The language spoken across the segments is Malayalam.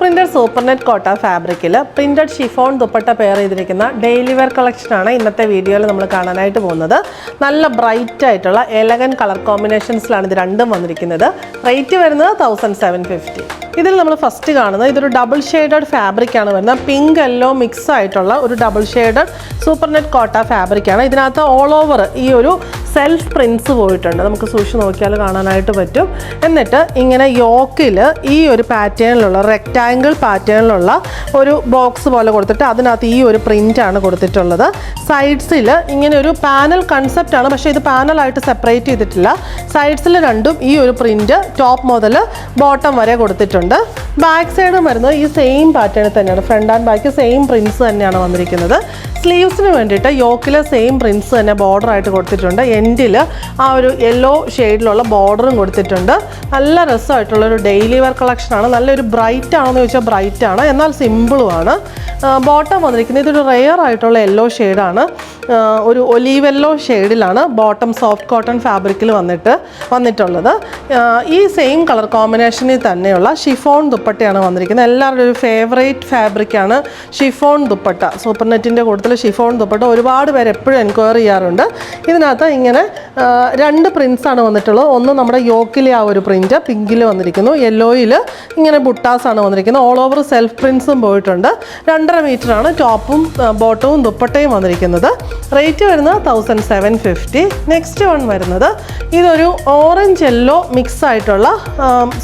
പ്രിന്റഡ് സൂപ്പർ നെറ്റ് കോട്ട ഫാബ്രിക്കിൽ പ്രിന്റഡ് ഷിഫോൺ ദുപ്പട്ട പെയർ ചെയ്തിരിക്കുന്ന ഡെയിലി വെയർ കളക്ഷനാണ് ഇന്നത്തെ വീഡിയോയിൽ നമ്മൾ കാണാനായിട്ട് പോകുന്നത്. നല്ല ബ്രൈറ്റ് ആയിട്ടുള്ള എലഗൻ കളർ കോമ്പിനേഷൻസിലാണ് ഇത് രണ്ടും വന്നിരിക്കുന്നത്. റേറ്റ് വരുന്നത് 1750. ഇതിൽ നമ്മൾ ഫസ്റ്റ് കാണുന്നത് ഇതൊരു ഡബിൾ ഷെയ്ഡഡ് ഫാബ്രിക്കാണ് വരുന്നത്. പിങ്ക് യെല്ലോ മിക്സ് ആയിട്ടുള്ള ഒരു ഡബിൾ ഷെയ്ഡഡ് സൂപ്പർ നെറ്റ് കോട്ട ഫാബ്രിക്കാണ്. ഇതിനകത്ത് ഓൾ ഓവർ ഈ ഒരു സെൽഫ് പ്രിൻസ് പോയിട്ടുണ്ട്. നമുക്ക് സൂക്ഷിച്ച് നോക്കിയാൽ കാണാനായിട്ട് പറ്റും. എന്നിട്ട് ഇങ്ങനെ യോക്കിൽ ഈ ഒരു പാറ്റേണിലുള്ള റെക്റ്റാങ്കിൾ പാറ്റേണിലുള്ള ഒരു ബോക്സ് പോലെ കൊടുത്തിട്ട് അതിനകത്ത് ഈ ഒരു പ്രിൻ്റാണ് കൊടുത്തിട്ടുള്ളത്. സൈഡ്സിൽ ഇങ്ങനെ ഒരു പാനൽ കൺസെപ്റ്റാണ്, പക്ഷേ ഇത് പാനലായിട്ട് സെപ്പറേറ്റ് ചെയ്തിട്ടില്ല. സൈഡ്സിൽ രണ്ടും ഈ ഒരു പ്രിൻ്റ് ടോപ്പ് മുതൽ ബോട്ടം വരെ കൊടുത്തിട്ടുണ്ട്. ബാക്ക് സൈഡും വരുന്നത് ഈ സെയിം പാറ്റേണിൽ തന്നെയാണ്. Front and back same prints തന്നെയാണ് വന്നിരിക്കുന്നത്. സ്ലീവ്സിന് വേണ്ടിയിട്ട് യോക്കിലെ സെയിം പ്രിൻസ് തന്നെ ബോർഡറായിട്ട് കൊടുത്തിട്ടുണ്ട്. എൻഡിൽ ആ ഒരു യെല്ലോ ഷെയ്ഡിലുള്ള ബോർഡറും കൊടുത്തിട്ടുണ്ട്. നല്ല രസമായിട്ടുള്ളൊരു ഡെയിലി വെയർ കളക്ഷനാണ്. നല്ലൊരു ബ്രൈറ്റ് ആണെന്ന് ചോദിച്ചാൽ ബ്രൈറ്റ് ആണ്, എന്നാൽ സിമ്പിളുമാണ്. ബോട്ടം വന്നിരിക്കുന്നത് ഇതൊരു റെയർ ആയിട്ടുള്ള യെല്ലോ ഷെയ്ഡാണ്. ഒരു ഒലീവ് യെല്ലോ ഷെയ്ഡിലാണ് ബോട്ടം സോഫ്റ്റ് കോട്ടൺ ഫാബ്രിക്കിൽ വന്നിട്ടുള്ളത്. ഈ സെയിം കളർ കോമ്പിനേഷനിൽ തന്നെയുള്ള ഷിഫോൺ ദുപ്പട്ടയാണ് വന്നിരിക്കുന്നത്. എല്ലാവരുടെ ഒരു ഫേവറേറ്റ് ഫാബ്രിക്കാണ് ഷിഫോൺ ദുപ്പട്ട. സൂപ്പർ നെറ്റിൻ്റെ കൂട്ടത്തിൽ ഷിഫോൺ ദുപ്പട്ട ഒരുപാട് പേര് എപ്പോഴും എൻക്വയറി ചെയ്യാറുണ്ട്. ഇതിനകത്ത് ഇങ്ങനെ രണ്ട് പ്രിൻസാണ് വന്നിട്ടുള്ളത്. ഒന്ന് നമ്മുടെ യോക്കിലെ ആ ഒരു പ്രിൻറ്റ് പിങ്കിൽ വന്നിരിക്കുന്നു, യെല്ലോയിൽ ഇങ്ങനെ ബുട്ടാസാണ് വന്നിരിക്കുന്നത്. ഓൾ ഓവർ സെൽഫ് പ്രിൻസും പോയിട്ടുണ്ട്. 2.5 മീറ്ററാണ് ടോപ്പും ബോട്ടവും ദുപ്പട്ടയും വന്നിരിക്കുന്നത്. റേറ്റ് വരുന്നത് 1750. നെക്സ്റ്റ് വൺ വരുന്നത് ഇതൊരു ഓറഞ്ച് യെല്ലോ മിക്സ് ആയിട്ടുള്ള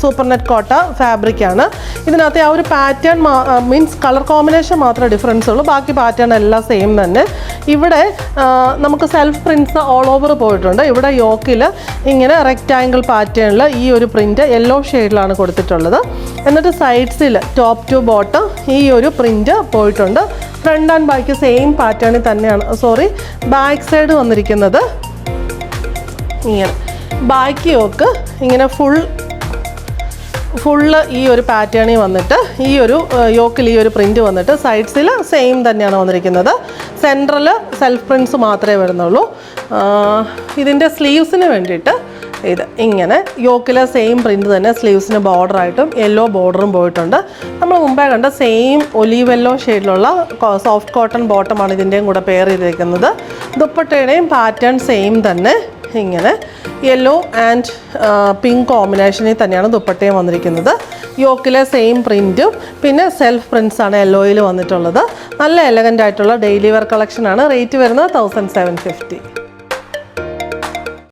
സൂപ്പർ നെറ്റ് കോട്ട ഫാബ്രിക്കാണ്. ഇതിനകത്ത് ആ ഒരു പാറ്റേൺ മീൻസ് കളർ കോമ്പിനേഷൻ മാത്രമേ ഡിഫറൻസ് ഉള്ളൂ. ബാക്കി പാറ്റേൺ എല്ലാം സെയിം തന്നെ. ഇവിടെ നമുക്ക് സെൽഫ് പ്രിൻസ് ഓൾ ഓവർ പോയിട്ടുണ്ട്. ഇവിടെ യോക്കിൽ ഇങ്ങനെ റെക്റ്റാങ്കിൾ പാറ്റേണിൽ ഈ ഒരു പ്രിൻറ്റ് യെല്ലോ ഷെയ്ഡിലാണ് കൊടുത്തിട്ടുള്ളത്. എന്നിട്ട് സൈഡ്സിൽ ടോപ്പ് ടു ബോട്ടം ഈ ഒരു പ്രിൻറ്റ് പോയിട്ടുണ്ട്. ഫ്രണ്ട് ആൻഡ് ബാക്ക് സെയിം പാറ്റേണിൽ തന്നെയാണ്. ബാക്ക് സൈഡ് വന്നിരിക്കുന്നത് ഇങ്ങനെ ബാക്ക് യോക്ക് ഇങ്ങനെ ഫുള്ള് ഈ ഒരു പാറ്റേണിൽ വന്നിട്ട് ഈ ഒരു യോക്കിൽ ഈ ഒരു പ്രിൻ്റ് വന്നിട്ട് സൈഡ്സിൽ സെയിം തന്നെയാണ് വന്നിരിക്കുന്നത്. സെൻട്രൽ സെൽഫ് പ്രിൻസ് മാത്രമേ വരുന്നുള്ളൂ. ഇതിൻ്റെ സ്ലീവ്സിന് വേണ്ടിയിട്ട് ഇത് ഇങ്ങനെ യോക്കിലെ സെയിം പ്രിൻ്റ് തന്നെ സ്ലീവ്സിന് ബോർഡറായിട്ടും യെല്ലോ ബോർഡറും പോയിട്ടുണ്ട്. നമ്മൾ മുമ്പേ കണ്ട സെയിം ഒലീവ് യെല്ലോ ഷെയ്ഡിലുള്ള സോഫ്റ്റ് കോട്ടൺ ബോട്ടമാണ് ഇതിൻ്റെയും കൂടെ പെയർ ചെയ്തിരിക്കുന്നത്. ദുപ്പട്ടയുടെയും പാറ്റേൺ സെയിം തന്നെ ഇങ്ങനെ യെല്ലോ ആൻഡ് പിങ്ക് കോമ്പിനേഷനിൽ തന്നെയാണ് ദുപ്പട്ടയും വന്നിരിക്കുന്നത്. യോക്കിലെ സെയിം പ്രിൻറ്റും പിന്നെ സെൽഫ് പ്രിൻസാണ് യെല്ലോയിൽ വന്നിട്ടുള്ളത്. നല്ല എലഗൻ്റ് ആയിട്ടുള്ള ഡെയിലി വെയർ കളക്ഷനാണ്. റേറ്റ് വരുന്നത് 1750.